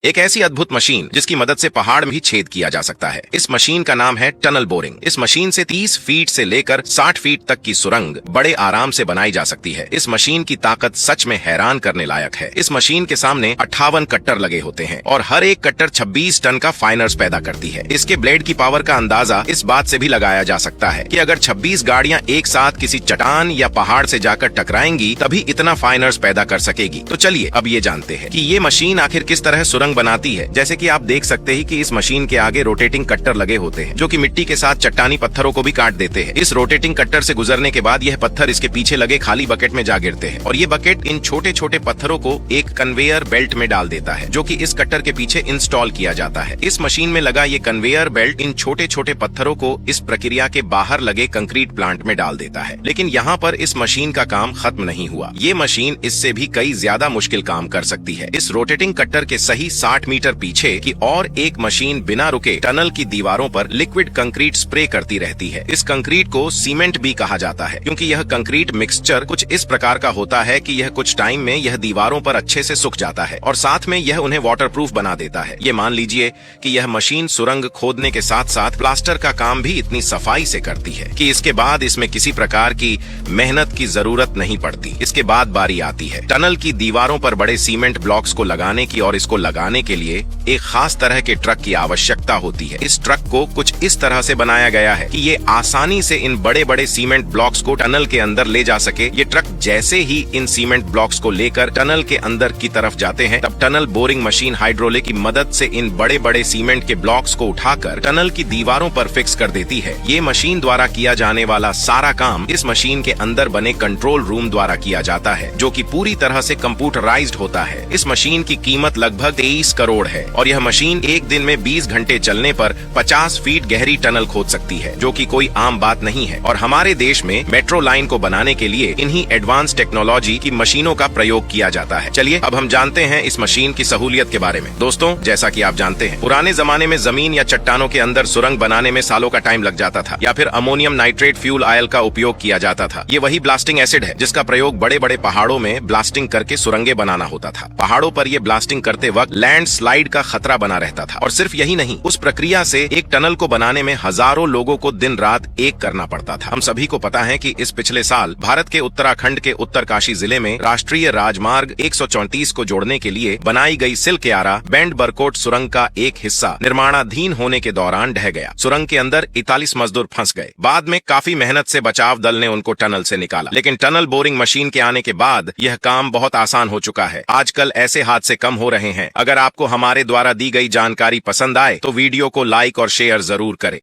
एक ऐसी अद्भुत मशीन जिसकी मदद से पहाड़ में भी छेद किया जा सकता है। इस मशीन का नाम है टनल बोरिंग। इस मशीन से 30 फीट से लेकर 60 फीट तक की सुरंग बड़े आराम से बनाई जा सकती है। इस मशीन की ताकत सच में हैरान करने लायक है। इस मशीन के सामने 58 कट्टर लगे होते हैं और हर एक कट्टर 26 टन का फाइनर्स पैदा करती है। इसके ब्लेड की पावर का अंदाजा इस बात से भी लगाया जा सकता है कि अगर 26 गाड़ियां एक साथ किसी चट्टान या पहाड़ से जाकर टकराएंगी तभी इतना फाइनर्स पैदा कर सकेगी। तो चलिए अब ये जानते हैं कि ये मशीन आखिर किस तरह सुरंग बनाती है। जैसे कि आप देख सकते हैं कि इस मशीन के आगे रोटेटिंग कट्टर लगे होते हैं जो कि मिट्टी के साथ चट्टानी पत्थरों को भी काट देते हैं। इस रोटेटिंग कट्टर से गुजरने के बाद यह पत्थर इसके पीछे लगे खाली बकेट में जा गिरते हैं और ये बकेट इन छोटे छोटे पत्थरों को एक कन्वेयर बेल्ट में डाल देता है जो कि इस कट्टर के पीछे इंस्टॉल किया जाता है। इस मशीन में लगा ये कन्वेयर बेल्ट इन छोटे छोटे पत्थरों को इस प्रक्रिया के बाहर लगे कंक्रीट प्लांट में डाल देता है। लेकिन यहाँ पर इस मशीन का काम खत्म नहीं हुआ। ये मशीन इससे भी कई ज्यादा मुश्किल काम कर सकती है। इस रोटेटिंग कट्टर के सही 60 मीटर पीछे की और एक मशीन बिना रुके टनल की दीवारों पर लिक्विड कंक्रीट स्प्रे करती रहती है। इस कंक्रीट को सीमेंट भी कहा जाता है क्योंकि यह कंक्रीट मिक्सचर कुछ इस प्रकार का होता है कि यह कुछ टाइम में यह दीवारों पर अच्छे से सूख जाता है और साथ में यह उन्हें वाटरप्रूफ बना देता है। ये मान लीजिए कि यह मशीन सुरंग खोदने के साथ साथ प्लास्टर का काम भी इतनी सफाई से करती है कि इसके बाद इसमें किसी प्रकार की मेहनत की जरूरत नहीं पड़ती। इसके बाद बारी आती है टनल की दीवारों पर बड़े सीमेंट ब्लॉक्स को लगाने की और इसको लगाने के लिए एक खास तरह के ट्रक की आवश्यकता होती है। इस ट्रक को कुछ इस तरह से बनाया गया है कि ये आसानी से इन बड़े बड़े सीमेंट ब्लॉक्स को टनल के अंदर ले जा सके। ये ट्रक जैसे ही इन सीमेंट ब्लॉक्स को लेकर टनल के अंदर की तरफ जाते हैं तब टनल बोरिंग मशीन हाइड्रोलिक की मदद से इन बड़े बड़े सीमेंट के ब्लॉक्स को उठाकर टनल की दीवारों पर फिक्स कर देती है। ये मशीन द्वारा किया जाने वाला सारा काम इस मशीन के अंदर बने कंट्रोल रूम द्वारा किया जाता है जो कि पूरी तरह से कंप्यूटराइज्ड होता है। इस मशीन की कीमत लगभग 23 करोड़ है और यह मशीन एक दिन में 20 घंटे चलने पर 50 फीट गहरी टनल खोद सकती है जो कि कोई आम बात नहीं है। और हमारे देश में मेट्रो लाइन को बनाने के लिए इन्हीं एडवांस टेक्नोलॉजी की मशीनों का प्रयोग किया जाता है। चलिए अब हम जानते हैं इस मशीन की सहूलियत के बारे में। दोस्तों, जैसा कि आप जानते हैं पुराने जमाने में जमीन या चट्टानों के अंदर सुरंग बनाने में सालों का टाइम लग जाता था या फिर अमोनियम नाइट्रेट फ्यूल ऑयल का उपयोग किया जाता था। ये वही ब्लास्टिंग एसिड है जिसका प्रयोग बड़े बड़े पहाड़ों में ब्लास्टिंग करके सुरंगें बनाना होता था। पहाड़ों पर ये ब्लास्टिंग करते वक्त लैंडस्लाइड का खतरा बना रहता था और सिर्फ यही नहीं, उस प्रक्रिया से एक टनल को बनाने में हजारों लोगों को दिन रात एक करना पड़ता था। हम सभी को पता है कि इस पिछले साल भारत के उत्तराखंड के उत्तरकाशी जिले में राष्ट्रीय राजमार्ग 134 को जोड़ने के लिए बनाई गई सिलक्यारा बैंड बरकोट सुरंग का एक हिस्सा निर्माणाधीन होने के दौरान ढह गया। सुरंग के अंदर 41 मजदूर फंस गए। बाद में काफी मेहनत से बचाव दल ने उनको टनल से निकाला। लेकिन टनल बोरिंग मशीन के आने के बाद यह काम बहुत आसान हो चुका है। आजकल ऐसे हादसे कम हो रहे हैं। अगर आपको हमारे द्वारा दी गई जानकारी पसंद आए तो वीडियो को लाइक और शेयर जरूर करें।